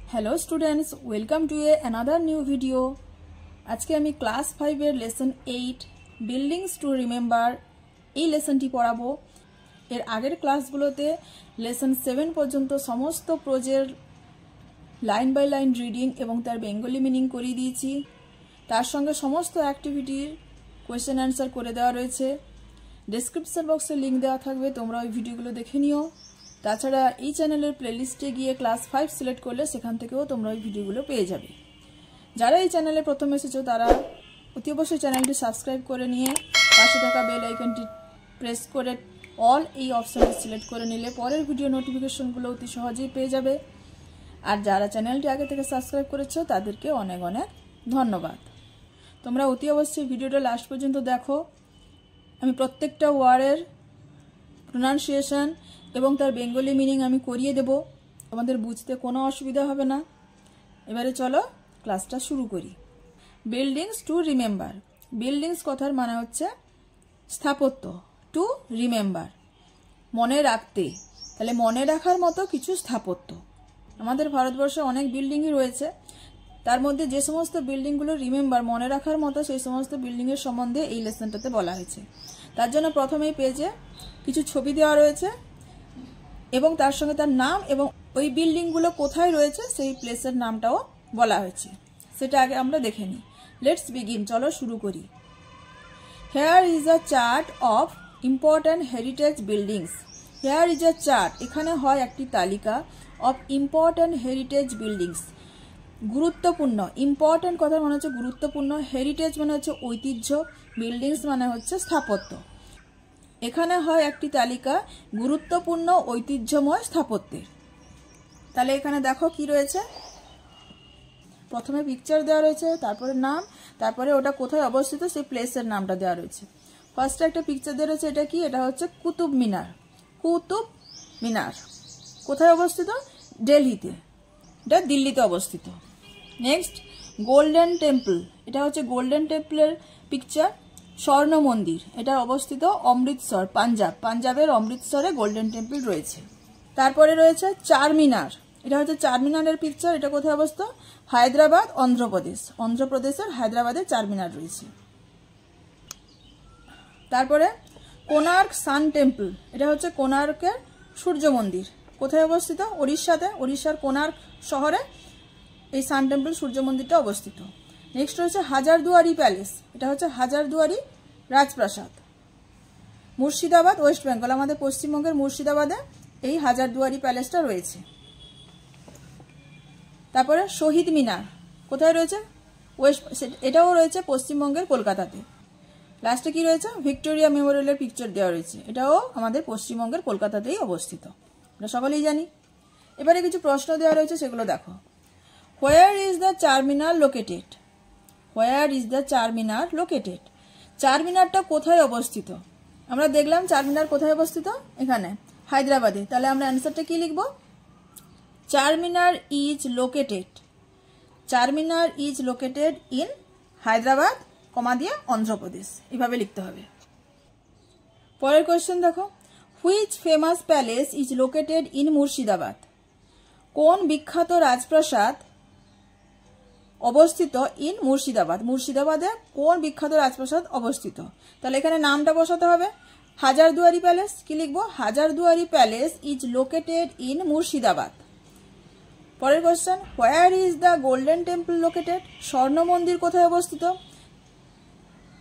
Hello students welcome to another new video. आज के आमी क्लास 5 एर लेसन 8 बिल्डिंग्स टू रिमेम्बर এই লেসনটি পড়াবো। এর আগের ক্লাসগুলোতে লেসন 7 পর্যন্ত সমস্ত প্রজের লাইন বাই লাইন রিডিং এবং তার বেঙ্গলি মিনিং করিয়ে দিয়েছি। তার সঙ্গে সমস্ত অ্যাক্টিভিটির কোয়েশ্চেন অ্যান্সার করে দেওয়া রয়েছে। ডেসক্রিপশন বক্সে লিংক দেওয়া থাকবে, তোমরা ওই ভিডিওগুলো দেখে নিও। তাছাড়া এই চ্যানেলের প্লেলিস্টে গিয়ে ক্লাস 5 সিলেক্ট করলে সেখান থেকেও তোমরা ওই ভিডিওগুলো পেয়ে যাবে। যারা এই চ্যানেলে প্রথম এসেছো তারা অতি অবশ্যই চ্যানেলটি সাবস্ক্রাইব করে নিয়ে পাশে থাকা বেল আইকনটি প্রেস করে অল এই অপশনটি সিলেক্ট করে নিলে পরের ভিডিও নোটিফিকেশনগুলো অতি সহজেই পেয়ে যাবে। আর যারা চ্যানেলটি আগে থেকে সাবস্ক্রাইব করেছো তাদেরকে অনেক অনেক ধন্যবাদ। তোমরা অতি অবশ্যই ভিডিওটা লাস্ট পর্যন্ত দেখো। আমি প্রত্যেকটা ওয়ার্ডের প্রোনাউন্সিয়েশন এবং তার বেঙ্গলি মিনিং আমি করিয়ে দেব, আমাদের বুঝতে কোনো অসুবিধা হবে না। এবারে চলো ক্লাসটা শুরু করি। Buildings to remember. বিল্ডিংস কথার মানে হচ্ছে স্থাপত্য, টু রিমেম্বার মনে রাখতে, তাহলে মনে রাখার মতো কিছু স্থাপত্য। আমাদের ভারতবর্ষে অনেক বিল্ডিংই রয়েছে, তার মধ্যে যে সমস্ত বিল্ডিংগুলো রিমেম্বার মনে রাখার মতো সেই সমস্ত বিল্ডিংয়ের সম্বন্ধে এই লেসনটাতে বলা হয়েছে। তার জন্য প্রথমেই পেজে কিছু ছবি দেওয়া রয়েছে এবং তার সঙ্গে তার নাম এবং ওই বিল্ডিংগুলো কোথায় রয়েছে সেই প্লেসের নামটাও বলা হয়েছে। সেটা আগে আমরা দেখে নিই। লেটস বিগিন, চলো শুরু করি। Hair is a chart of important heritage buildings. Hair is a chart, এখানে হয় একটি তালিকা অফ ইম্পর্ট্যান্ট হেরিটেজ বিল্ডিংস, গুরুত্বপূর্ণ। ইম্পর্ট্যান্ট কথা মানে হচ্ছে গুরুত্বপূর্ণ, হেরিটেজ মানে হচ্ছে ঐতিহ্য, বিল্ডিংস মানে হচ্ছে স্থাপত্য। এখানে হয় একটি তালিকা গুরুত্বপূর্ণ ঐতিহ্যময় স্থাপত্যের। তাহলে এখানে দেখো কি রয়েছে, প্রথমে পিকচার দেওয়া রয়েছে, তারপরে নাম, তারপরে ওটা কোথায় অবস্থিত সেই প্লেসের নামটা দেওয়া রয়েছে। ফার্স্টে একটা পিকচার দেওয়া রয়েছে, এটা কি? এটা হচ্ছে কুতুব মিনার। কুতুব মিনার কোথায় অবস্থিত? দিল্লিতে, এটা দিল্লিতে অবস্থিত। নেক্সট গোল্ডেন টেম্পল, এটা হচ্ছে গোল্ডেন টেম্পলের পিকচার। স্বর্ণ মন্দির, এটা অবস্থিত অমৃতসর, পাঞ্জাব, পাঞ্জাবের অমৃতসরে গোল্ডেন টেম্পল রয়েছে। তারপরে রয়েছে চারমিনার, এটা হচ্ছে চারমিনারের পিকচার। এটা কোথায় অবস্থিত? হায়দ্রাবাদ, অন্ধ্রপ্রদেশ, অন্ধ্রপ্রদেশের হায়দ্রাবাদে চারমিনার রয়েছে। তারপরে কোনার্ক সান টেম্পল, এটা হচ্ছে কোনার্কের সূর্য মন্দির। কোথায় অবস্থিত? ওড়িশাতে, ওড়িশার কোনার্ক শহরে এই সান টেম্পল সূর্য মন্দিরটা অবস্থিত। নেক্সট রয়েছে হাজারদুয়ারি প্যালেস, এটা হচ্ছে হাজারদুয়ারি রাজপ্রাসাদ, মুর্শিদাবাদ, ওয়েস্ট বেঙ্গল, আমাদের পশ্চিমবঙ্গের মুর্শিদাবাদে এই হাজারদুয়ারি প্যালেসটা রয়েছে। তারপরে শহীদ মিনার কোথায় রয়েছে? এটাও রয়েছে পশ্চিমবঙ্গের কলকাতাতে। লাস্টে কি রয়েছে? ভিক্টোরিয়া মেমোরিয়ালের পিকচার দেওয়া রয়েছে, এটাও আমাদের পশ্চিমবঙ্গের কলকাতাতেই অবস্থিত, আমরা সকলেই জানি। এবারে কিছু প্রশ্ন দেওয়া রয়েছে, সেগুলো দেখো। Where is the Charminar located? Where is the Charminar located? চারমিনারটা কোথায় অবস্থিত? আমরা দেখলাম চারমিনার কোথায় অবস্থিত, এখানে হায়দ্রাবাদে। তাহলে আমরা অ্যান্সারটা কি লিখব? Charminar is located, Charminar is located in Hyderabad, comma দিয়ে অন্ধ্রপ্রদেশ, এভাবে লিখতে হবে। পরের কোয়েশ্চেন দেখো। Which famous palace is located in Murshidabad? কোন বিখ্যাত রাজপ্রাসাদ অবস্থিত ইন মুর্শিদাবাদ? মুর্শিদাবাদে কোন বিখ্যাত রাজপ্রাসাদ অবস্থিত? তাহলে এখানে নামটা বসাতে হবে। হাজারদুয়ারি প্যালেস, কি লিখবো? Hazarduari palace is located in Murshidabad. পরের question, where is the Golden Temple located? স্বর্ণ মন্দির কোথায় অবস্থিত?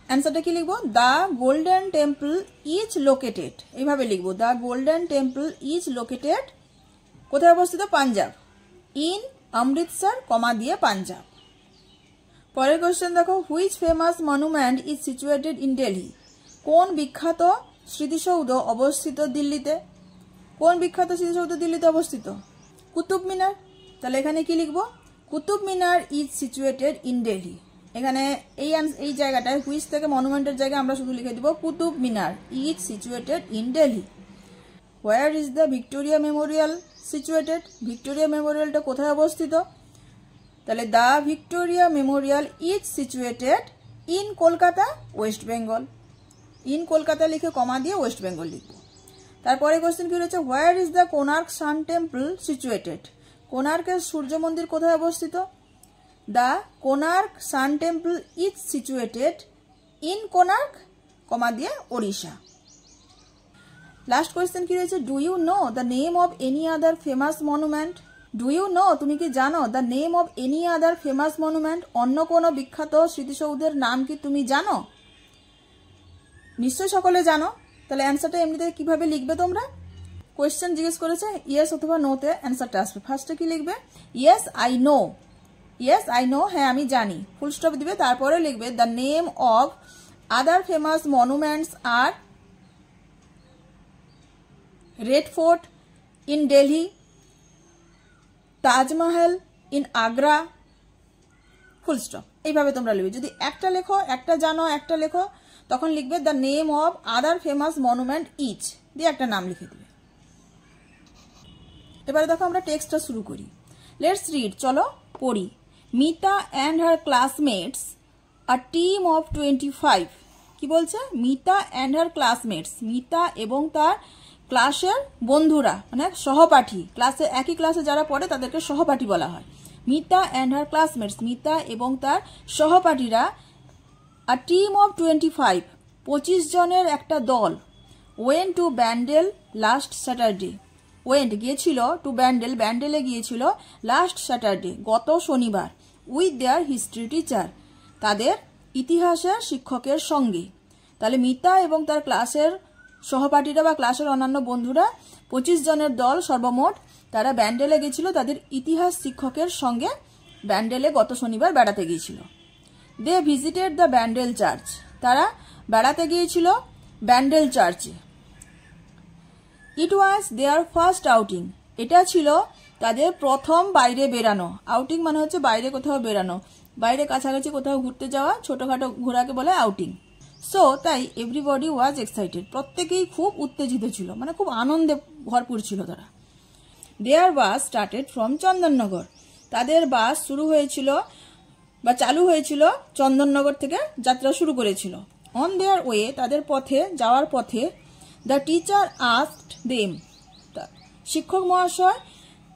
অ্যান্সারটা কি লিখবো? The Golden Temple is located, এইভাবে লিখবো। The Golden Temple is located কোথায় অবস্থিত? পাঞ্জাব, ইন অমৃতসর, কমা দিয়ে পাঞ্জাব। পরের কোয়েশ্চেন দেখো। Which famous monument is situated in Delhi? কোন বিখ্যাত স্মৃতিসৌধ অবস্থিত দিল্লিতে? কোন বিখ্যাত স্মৃতিসৌধ দিল্লিতে অবস্থিত? কুতুব মিনার। তাহলে এখানে কি লিখবো? Qutub Minar is situated in Delhi. এখানে এই জায়গাটায় হুইচ থেকে মনুমেন্টের জায়গায় আমরা শুধু লিখে দিব Qutub Minar is situated in Delhi. Where is the Victoria Memorial situated? Victoria মেমোরিয়ালটা কোথায় অবস্থিত? তাহলে the Victoria Memorial is situated in Kolkata, West Bengal. In Kolkata লিখে কমা দিয়ে ওয়েস্ট বেঙ্গল লিখব। তারপরে কোশ্চেন কি রয়েছে? Where is the Konark Sun Temple situated? কোণার্কের সূর্য মন্দির কোথায় অবস্থিত? The Konark Sun Temple is situated in Konark, comma দিয়ে ওড়িশা। লাস্ট কোয়েশ্চেন কি রয়েছে? Do you know the name of any other famous monument? Do you know, তুমি কি জানো? The name of any other famous monument, অন্য কোনো বিখ্যাত স্মৃতিসৌধের নাম কি তুমি জানো? নিশ্চয়ই সকলে জানো। তাহলে অ্যান্সারটা এমনিতে কিভাবে লিখবে তোমরা? কোয়েশ্চেন জিজ্ঞেস করেছে, ইয়েস অথবা নোতে অ্যান্সারটা আসবে। ফার্স্টে কি লিখবে? Yes I know, yes I know, হ্যাঁ আমি জানি, ফুল স্টপ দিবে, তারপরে লিখবে the name of other famous monuments are Red Fort in Delhi, Taj Mahal in Agra, full stop. এইভাবে তোমরা লিখবে। যদি একটা লেখো, একটা জানো, একটা লেখো, তখন লিখবে the name of other famous monument each, দিয়ে একটা নাম লিখে দিবে। এবারে দেখো আমরা টেক্সটটা শুরু করি। লেটস রিড, চলো পড়ি। Mita and her classmates a team of 25। কি বলছে? Mita and her classmates, Mita এবং তার ক্লাসের বন্ধুরা, মানে সহপাঠী, ক্লাসে একই ক্লাসে যারা পড়ে তাদেরকে সহপাঠী বলা হয়। Mita and her classmates, Mita এবং তার সহপাঠীরা, আ টিম অফ 25, 25 জনের একটা দল, went to Bandel last Saturday, went গিয়েছিল, টু ব্যান্ডেল ব্যান্ডেলে গিয়েছিল, লাস্ট স্যাটারডে গত শনিবার, উইথ দেয়ার হিস্ট্রি টিচার তাদের ইতিহাসের শিক্ষকের সঙ্গে। তাহলে মিতা এবং তার ক্লাসের সহপাঠীরা বা ক্লাসের অন্যান্য বন্ধুরা 25 জনের দল সর্বমোট, তারা ব্যান্ডেলে গিয়েছিল তাদের ইতিহাস শিক্ষকের সঙ্গে, ব্যান্ডেলে গত শনিবার বেড়াতে গিয়েছিল। They visited the Bandel Church, তারা বেড়াতে গিয়েছিল ব্যান্ডেল চার্চে। ইট ওয়াজ দেয়ার ফার্স্ট আউটিং, এটা ছিল তাদের প্রথম বাইরে বেরানো। আউটিং মানে হচ্ছে বাইরে কোথাও বেরানো, বাইরে কাছাকাছি কোথাও ঘুরতে যাওয়া, ছোটখাটো ঘোরাকে বলে আউটিং। সো তাই এভরিবডি ওয়াজ এক্সাইটেড, প্রত্যেকেই খুব উত্তেজিত ছিল, মানে খুব আনন্দে ভরপুর ছিল তারা। দেয়ার বাস স্টার্টেড ফ্রম চন্দননগর, তাদের বাস শুরু হয়েছিল বা চালু হয়েছিল চন্দননগর থেকে, যাত্রা শুরু করেছিল। অন দেয়ার ওয়ে, তাদের পথে যাওয়ার পথে, দ্য টিচার আস্কড দেম, শিক্ষক মহাশয়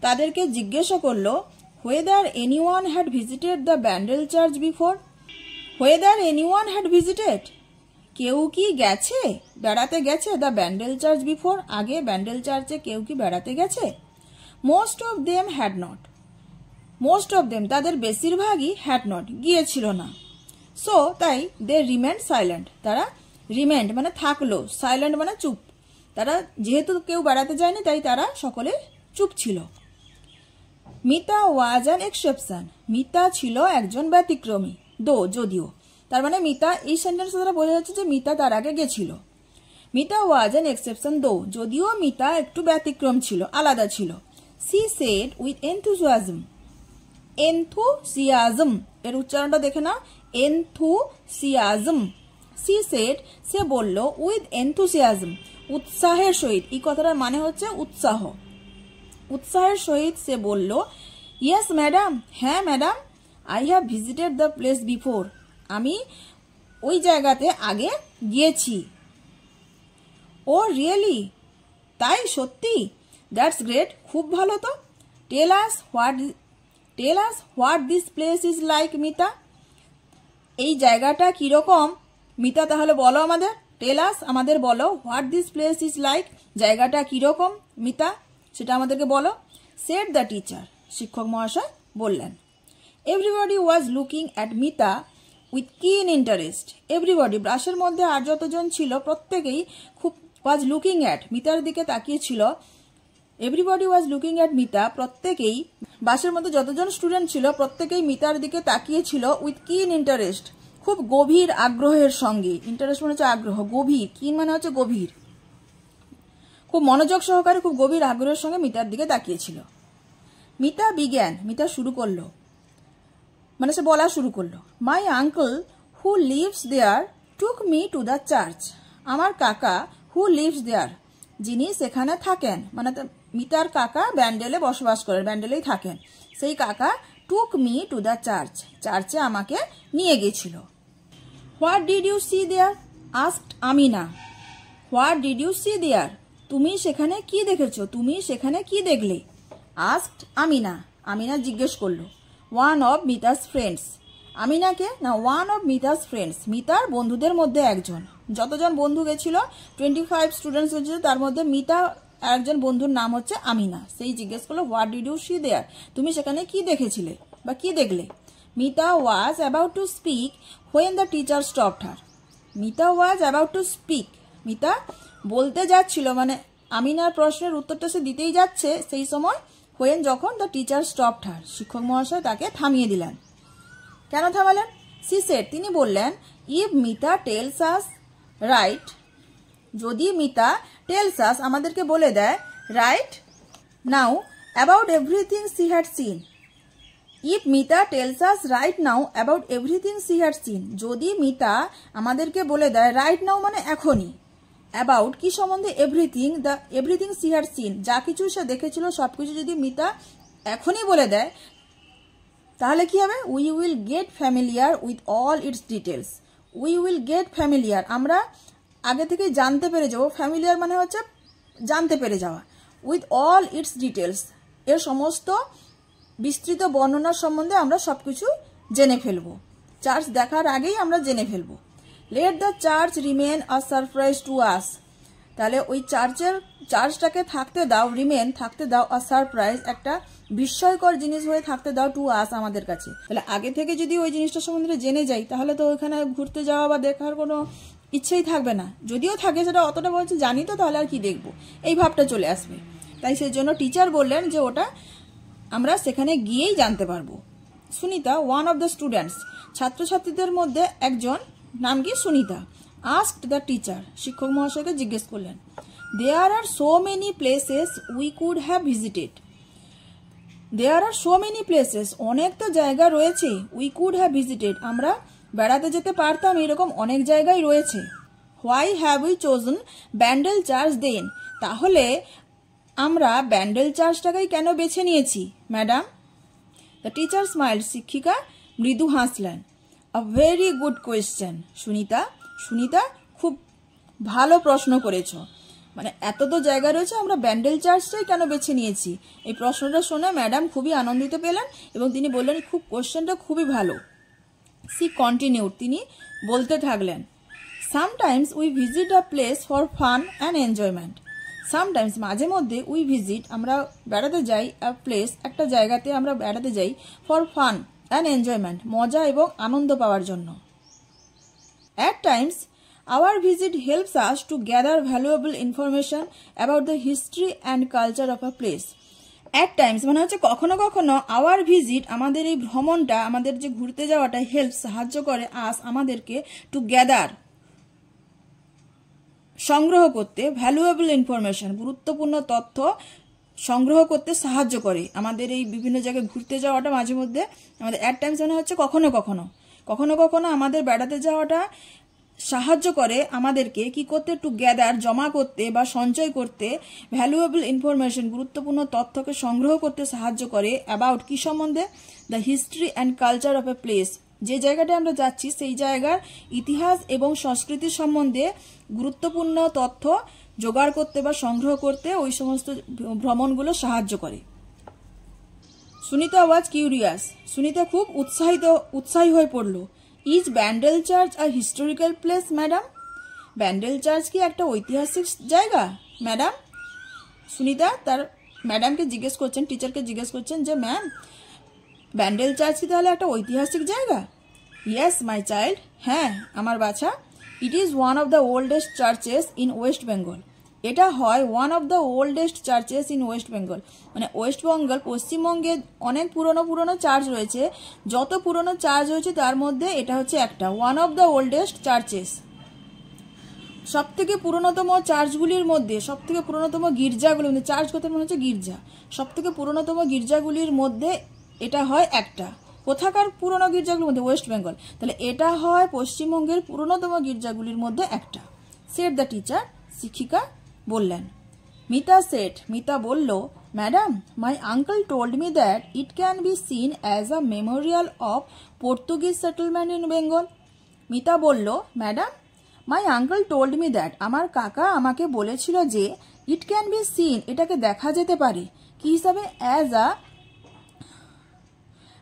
তাদেরকে জিজ্ঞাসা করলো, whether anyone had visited the Bandel church before, whether anyone had visited, কেউ কি গেছে, বেড়াতে গেছে, দ্য ব্যান্ডেল চার্চ বিফোর, আগে ব্যান্ডেল চার্চে কেউ কি বেড়াতে গেছে। Most of them had not, most of them তাদের বেশিরভাগই হ্যাড নট গিয়েছিল না। সো তাই দে রিমেন্ড সাইলেন্ট, তারা রিমেন্ড মানে থাকলো, সাইলেন্ট মানে চুপ, তারা যেহেতু কেউ বেড়াতে যায়নি তাই তারা সকলে চুপ ছিল। Mita was an exception, Mita ছিল একজন ব্যতিক্রমী, দো যদিও, তার মানে মিতা, এই সেন্টেন্স দ্বারা বোঝা যাচ্ছে যে মিতা তার আগে গেছিল। মিতা ওয়াজ অ্যান এক্সেপশন দো, যদিও মিতা একটু ব্যতিক্রম ছিল, আলাদা ছিল। She said with enthusiasm, enthusiasm এর উচ্চারণটা দেখে না, এনথুজিয়াজম। সি সেড সে বলল, উইথ এনথুজিয়াজম উৎসাহের সহিত, এই কথাটার মানে হচ্ছে উৎসাহ, উৎসাহের সহিত সে বলল, ইয়েস ম্যাডাম, হ্যাঁ madam, I have visited the place before, আমি ওই জায়গাতে আগে গিয়েছি। ও রিয়েলি, তাই সত্যি, দ্যাটস গ্রেট, খুব ভালো তো। Tell us what this place is like Mita, এই জায়গাটা কিরকম মিতা, তাহলে বলো আমাদের, টেল আস আমাদের বলো, what this place is like জায়গাটা কিরকম মিতা, সেটা আমাদেরকে বলো। সেড দ্য টিচার, শিক্ষক মহাশয় বললেন। Everybody was looking at Mita with কিন ইন্টারেস্ট, এভরিবডি বাসের মধ্যে আর যতজন ছিল প্রত্যেকেই খুব, ওয়াজ লুকিং অ্যাট মিতার দিকে তাকিয়েছিল, everybody was looking at Mita, প্রত্যেকেই বাসের মধ্যে যতজন স্টুডেন্ট ছিল প্রত্যেকেই মিতার দিকে তাকিয়েছিল, উইথ কিন ইন্টারেস্ট খুব গভীর আগ্রহের সঙ্গে, ইন্টারেস্ট মানে হচ্ছে আগ্রহ, গভীর, কিন মানে হচ্ছে গভীর, খুব মনোযোগ সহকারে খুব গভীর আগ্রহের সঙ্গে মিতার দিকে তাকিয়েছিল। মিতা বিজ্ঞান, মিতা শুরু করলো, মানে সে বলা শুরু করলো, my uncle who lives there took me to the church, আমার কাকা হু লিভস দেয়ার যিনি সেখানে থাকেন, মানে মিতার কাকা ব্যান্ডেলে বসবাস করেন, ব্যান্ডেলেই থাকেন, সেই কাকা took me to the church, চার্চে আমাকে নিয়ে গেছিল। What did you see there asked Amina, what did you see there, তুমি সেখানে কি দেখেছো, তুমি সেখানে কি দেখলে। আস্কড আমিনা, আমিনা জিজ্ঞেস করলো। ওয়ান অফ মিতাস ফ্রেন্ডস, আমিনাকে না, ওয়ান অফ মিতাস ফ্রেন্ডস, মিতার বন্ধুদের মধ্যে একজন। যতজন বন্ধু গেছিল 25 স্টুডেন্টস গেছিল, তার মধ্যে মিতা একজন বন্ধুর নাম হচ্ছে আমিনা। সেই জিজ্ঞেস করলো what did you see there, তুমি সেখানে কি দেখেছিলে বা কি দেখলে। Mita was about to speak when the teacher stopped her, Mita was about to speak, Mita বলতে যাচ্ছিল, মানে আমিনার প্রশ্নের উত্তরটা সে দিতেই যাচ্ছে, সেই সময় হোয়েন যখন দ্য টিচার স্টপড হার, শিক্ষক মহাশয় তাকে থামিয়ে দিলেন। কেন থামালেন? সি সেড, তিনি বললেন, if Mita tells us right, যদি মিতা টেলস আস আমাদেরকে বলে দেয়, right now about everything she had seen, if Mita tells us right now about everything she had seen, যদি মিতা আমাদেরকে বলে দেয়, রাইট নাও মানে এখনই, অ্যাবাউট কি সম্বন্ধে, এভরিথিং সি হ্যাড সিন, যা কিছু সে দেখেছিল সবকিছু যদি মিতা এখনই বলে দেয়, তাহলে কি হবে? We will get familiar with all it's details, we will get familiar, আমরা আগে থেকে জানতে পেরে যাবো, ফ্যামিলিয়ার মানে হচ্ছে জানতে পেরে যাওয়া, উইথ অল ইটস ডিটেলস, এর সমস্ত বিস্তৃত বর্ণনার সম্বন্ধে আমরা সবকিছু জেনে ফেলবো, চার্চ দেখার আগেই আমরা জেনে ফেলবো। Let the church remain a surprise to us, তাহলে ওই চার্চটাকে থাকতে দাও, রিমেন থাকতে দাও, আ সারপ্রাইজ একটা বিস্ময়কর জিনিস হয়ে থাকতে দাও, টু আস আমাদের কাছে। তাহলে আগে থেকে যদি ওই জিনিসটা সম্বন্ধে জেনে যাই, তাহলে তো ওইখানে ঘুরতে যাওয়া বা দেখার কোনো ইচ্ছেই থাকবে না, যদিও থাকে সেটা অতটা বলছে জানি তো, তাহলে আর কি দেখবো, এই ভাবটা চলে আসবে। তাই সেই জন্য টিচার বললেন যে ওটা আমরা সেখানে গিয়েই জানতে পারবো। Sunita, one of the students, ছাত্রছাত্রীদের মধ্যে একজন, নাম কি সুনিতা, আস্কড দ্য টিচার, শিক্ষক মহাশয়কে জিজ্ঞেস করলেন, there are so many places we could have visited, there are so many places, অনেক তো জায়গা রয়েছে, উই কুড হ্যাভ ভিজিটেড, আমরা বেড়াতে যেতে পারতাম, এরকম অনেক জায়গায় রয়েছে। Why have we chosen Bandel church then, তাহলে আমরা ব্যান্ডেল চার্চটাকেই কেন বেছে নিয়েছি ম্যাডাম? দ্য টিচার স্মাইল্ড, শিক্ষিকা মৃদু হাসলেন। A very good question Sunita, Sunita খুব ভালো প্রশ্ন করেছ, মানে এত তো জায়গা রয়েছে, আমরা ব্যান্ডেল চার্চটাই কেন বেছে নিয়েছি। এই প্রশ্নটা শুনে ম্যাডাম খুবই আনন্দিত পেলেন এবং তিনি বললেন, খুব কোয়েশ্চেনটা খুবই ভালো। সি কন্টিনিউড, তিনি বলতে থাকলেন, sometimes we visit a place for fun and enjoyment, sometimes মাঝে মধ্যে, উই ভিজিট আমরা বেড়াতে যাই, আ প্লেস একটা জায়গাতে আমরা বেড়াতে যাই, ফর ফান অ্যান্ড এনজয়মেন্ট মজা এবং আনন্দ পাওয়ার জন্য। At times our visit helps us to gather valuable information about the history and culture of a place. At times মানে হচ্ছে কখনো কখনো, আওয়ার ভিজিট আমাদের এই ভ্রমণটা, আমাদের যে ঘুরতে যাওয়াটা, হেল্প সাহায্য করে, আস আমাদেরকে, টু গ্যাদার সংগ্রহ করতে, ভ্যালুয়েবল ইনফরমেশন গুরুত্বপূর্ণ তথ্য সংগ্রহ করতে সাহায্য করে। আমাদের এই বিভিন্ন জায়গায় ঘুরতে যাওয়াটা মাঝে মধ্যে আমাদের, অ্যাট টাইমস মানে হচ্ছে কখনো কখনো, কখনো কখনো আমাদের বেড়াতে যাওয়াটা সাহায্য করে আমাদেরকে কি করতে, টু গ্যাদার জমা করতে বা সঞ্চয় করতে, ভ্যালুয়েবল ইনফরমেশন গুরুত্বপূর্ণ তথ্যকে সংগ্রহ করতে সাহায্য করে, অ্যাবাউট কি সম্বন্ধে, the history and culture of a place, যে জায়গাটা আমরা যাচ্ছি সেই জায়গার ইতিহাস এবং সংস্কৃতি সম্বন্ধে গুরুত্বপূর্ণ তথ্য জোগাড় করতে বা সংগ্রহ করতে ওই সমস্ত ভ্রমণগুলো সাহায্য করে। সুনিতা ওয়াজ কিউরিয়াস, সুনিতা খুব উৎসাহী হয়ে পড়ল। Is Bandel church a historical place madam, Bandel church কি একটা ঐতিহাসিক জায়গা ম্যাডাম? সুনিতা তার ম্যাডামকে জিজ্ঞেস করছেন, টিচারকে জিজ্ঞেস করছেন যে ম্যাম, ব্যান্ডেল চার্চ কি তাহলে একটা ঐতিহাসিক জায়গা? ইয়েস মাই চাইল্ড, হ্যাঁ আমার বাছা, it is one of the oldest churches in West Bengal, এটা হয় one of the oldest churches in West Bengal, মানে ওয়েস্ট বেঙ্গল পশ্চিমবঙ্গে অনেক পুরনো চার্চ রয়েছে, যত পুরনো চার্চ রয়েছে তার মধ্যে এটা হচ্ছে একটা, one of the oldest churches, সব থেকে পুরনোতম চার্চগুলির মধ্যে, সব থেকে পুরনোতম গির্জাগুলির মধ্যে, চার্চ কথা মনে হচ্ছে গির্জা, সব থেকে পুরনোতম গির্জাগুলির মধ্যে এটা হয় একটা। কোথাকার পুরনো গির্জাগুলির মধ্যে? ওয়েস্ট বেঙ্গল, তাহলে এটা হয় পশ্চিমবঙ্গের পুরনোতম গির্জাগুলির মধ্যে একটা। সেড দ্য টিচার, শিক্ষিকা বললেন। মিতা সেড, মিতা বলল, madam my uncle told me that it can be seen as a memorial of Portuguese settlement in Bengal. Mita বলল, madam my uncle told me that, আমার কাকা আমাকে বলেছিল যে, ইট ক্যান বি সিন এটাকে দেখা যেতে পারে, কি হিসাবে? As a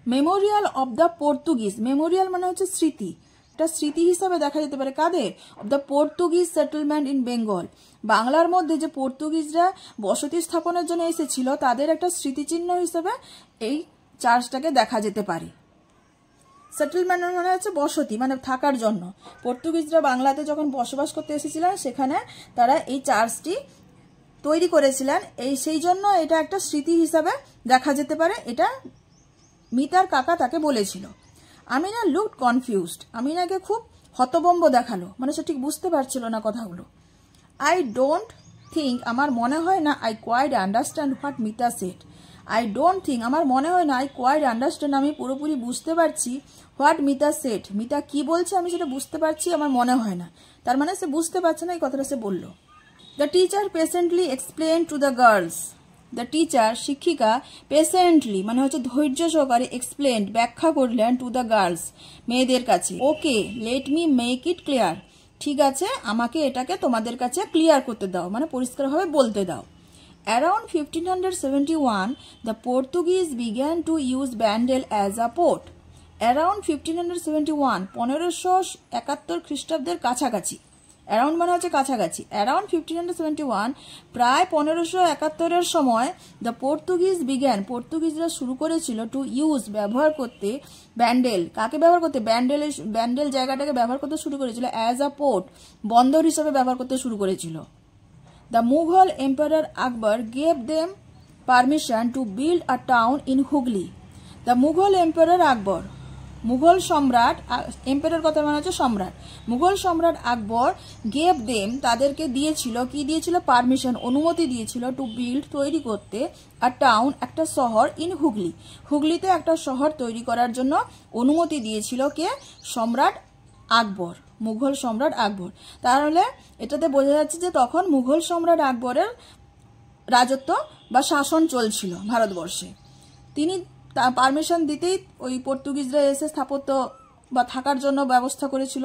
memorial of the Portuguese. Memorial মানে হচ্ছে স্মৃতি, এটা স্মৃতি হিসাবে দেখা যেতে পারে কাদের? Of the Portuguese settlement in Bengal. বাংলার মধ্যে যে পর্তুগিজরা বসতি স্থাপনের জন্য এসেছিল তাদের একটা স্মৃতিচিহ্ন হিসেবে এই চার্চটাকে দেখা যেতে পারে। সেটেলমেন্ট মানে হচ্ছে বসতি, মানে থাকার জন্য। পর্তুগিজরা বাংলাতে যখন বসবাস করতে এসেছিলেন সেখানে তারা এই চার্চটি তৈরি করেছিলেন, সেই জন্য এটা একটা স্মৃতি হিসাবে দেখা যেতে পারে। এটা মিতার কাকা তাকে বলেছিল। Amina looked confused. আমিনাকে খুব হতভম্ব দেখালো, মানে সে ঠিক বুঝতে পারছিল না কথাগুলো। আই ডোন্ট থিঙ্ক, আমার মনে হয় না, I quite understand what Mita said. I don't think, আমার মনে হয় না, আই কোয়াইট আন্ডারস্ট্যান্ড, আমি পুরোপুরি বুঝতে পারছি, হোয়াট মিতা সেড, মিতা কি বলছে আমি সেটা বুঝতে পারছি, আমার মনে হয় না। তার মানে সে বুঝতে পারছে না এই কথাটা সে বলল। The teacher patiently explain to the girls. The teacher, শিক্ষিকা, পেশেন্টলি মানে হচ্ছে ধৈর্য সহকারে, এক্সপ্লেন ব্যাখ্যা করলেন, টু দ্য গার্লস মেয়েদের কাছে। Okay, let me make it clear, ঠিক আছে আমাকে এটাকে তোমাদের কাছে ক্লিয়ার করতে দাও, মানে পরিষ্কারভাবে বলতে দাও। Around 1571, the Portuguese began to use Bandel as a port. Around 1571, 1571 খ্রিস্টাব্দের কাছাকাছি। অ্যারাউন্ড মানে হচ্ছে কাছাকাছি। অ্যারাউন্ড 1571, প্রায় 1571 সময়, দ্য পর্তুগিজ বিজ্ঞান, পর্তুগিজরা শুরু করেছিল, টু ইউজ ব্যবহার করতে, ব্যান্ডেল, কাকে ব্যবহার করতে? ব্যান্ডেল জায়গাটাকে ব্যবহার করতে শুরু করেছিল, অ্যাজ আ পোর্ট, বন্দর হিসেবে ব্যবহার করতে শুরু করেছিল। The Mughal emperor Akbar gave them permission to build a town in Hooghly. The Mughal emperor Akbar, Mughal সম্রাট, এম্পারার কথা মানে হচ্ছে সম্রাট, মুঘল সম্রাট আকবর গেভ দেম তাদেরকে দিয়েছিল, কি দিয়েছিল? পারমিশন, অনুমতি দিয়েছিল, টু বিল্ড তৈরি করতে, আ টাউন একটা শহর, ইন হুগলি, হুগলিতে একটা শহর তৈরি করার জন্য অনুমতি দিয়েছিল কে? সম্রাট আকবর, মুঘল সম্রাট আকবর। তাহলে এটাতে বোঝা যাচ্ছে যে তখন মুঘল সম্রাট আকবরের রাজত্ব বা শাসন চলছিল ভারতবর্ষে। তিনি পারমিশন দিতেই ওই পর্তুগিজরা এসে স্থাপত্য বা থাকার জন্য ব্যবস্থা করেছিল।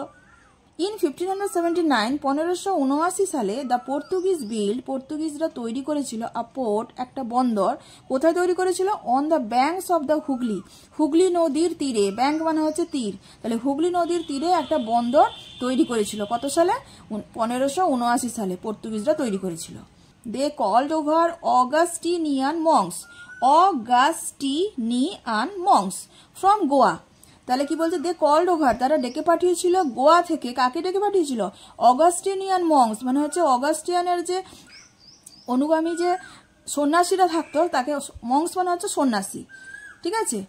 ইন 1579, 1579 সালে, দ্য পর্তুগিজ বিল্ড, পর্তুগিজরা তৈরি করেছিল, আ পোর্ট, একটা বন্দর। কোথায় তৈরি করেছিল? On the banks of the Hooghly, Hooghly নদীর তীরে, ব্যাঙ্ক মানে হচ্ছে তীর, তাহলে হুগলি নদীর তীরে একটা বন্দর তৈরি করেছিল। কত সালে? 1579 সালে পর্তুগিজরা তৈরি করেছিল। They called over Augustinian monks, Augustinian monks from Goa. তাহলে কি বলছে? দে কল্ড ওভার, তারা ডেকে পাঠিয়েছিল গোয়া থেকে। কাকে ডেকে পাঠিয়েছিল? অগাস্টিনিয়ান মংস, মানে হচ্ছে অগাস্টিয়ানের যে অনুগামী যে সন্ন্যাসীরা থাকতো তাকে, মংস মানে হচ্ছে সন্ন্যাসী, ঠিক আছে?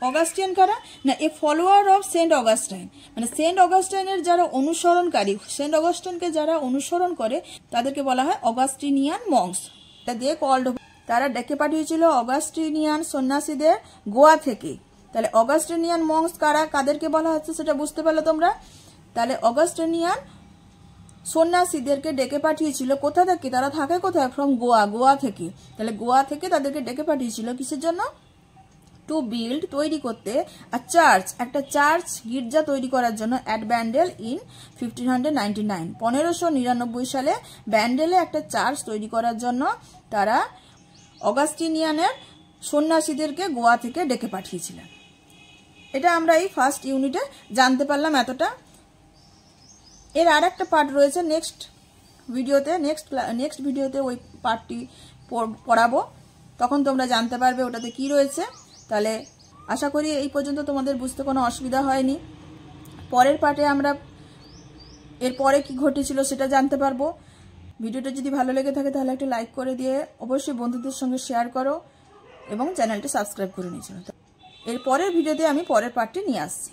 অগাস্টিয়ান কারা? না, a follower of Saint Augustine, মানে সেন্ট অগাস্টাইনের যারা অনুসরণকারী, সেন্ট অগাস্টাইনকে যারা অনুসরণ করে তাদেরকে বলা হয় অগাস্টিনিয়ান মংস। দে কল্ড, তারা ডেকে পাঠিয়েছিল অগাস্টিনিয়ান সন্ন্যাসীদের গোয়া থেকে। তাহলে অগাস্টিনিয়ান মংস কারা, কাদেরকে বলা হচ্ছে সেটা বুঝতে পারলে তোমরা? তাহলে অগাস্টিনিয়ান সন্ন্যাসীদেরকে ডেকে পাঠিয়েছিল কোথা থেকে? তারা থাকে কোথায়? ফ্রম গোয়া, গোয়া থেকে। তাহলে গোয়া থেকে তাদেরকে ডেকে পাঠিয়েছিল কিসের জন্য? টু বিল্ড তৈরি করতে, আ চার্চ একটা চার্চ, গির্জা তৈরি করার জন্য, অ্যাট ব্যান্ডেল ইন 1599, 1599 সালে ব্যান্ডেলে একটা চার্চ তৈরি করার জন্য তারা অগাস্টিনিয়ানের সন্ন্যাসীদেরকে গোয়া থেকে ডেকে পাঠিয়েছিলেন। এটা আমরা এই ফার্স্ট ইউনিটে জানতে পারলাম এতটা। এর আর একটা পার্ট রয়েছে নেক্সট ভিডিওতে, ওই পার্টটি পড়াবো, তখন তোমরা জানতে পারবে ওটাতে কি রয়েছে। তাহলে আশা করি এই পর্যন্ত তোমাদের বুঝতে কোনো অসুবিধা হয়নি। পরের পার্টে আমরা এর পরে কি ঘটেছিল সেটা জানতে পারবো। ভিডিওটা যদি ভালো লেগে থাকে তাহলে একটা লাইক করে দিয়ে অবশ্যই বন্ধুদের সঙ্গে শেয়ার করো এবং চ্যানেলটি সাবস্ক্রাইব করে নিয়েছো। এর পরের ভিডিওতে আমি পরের পার্টটি নিয়ে আসছি।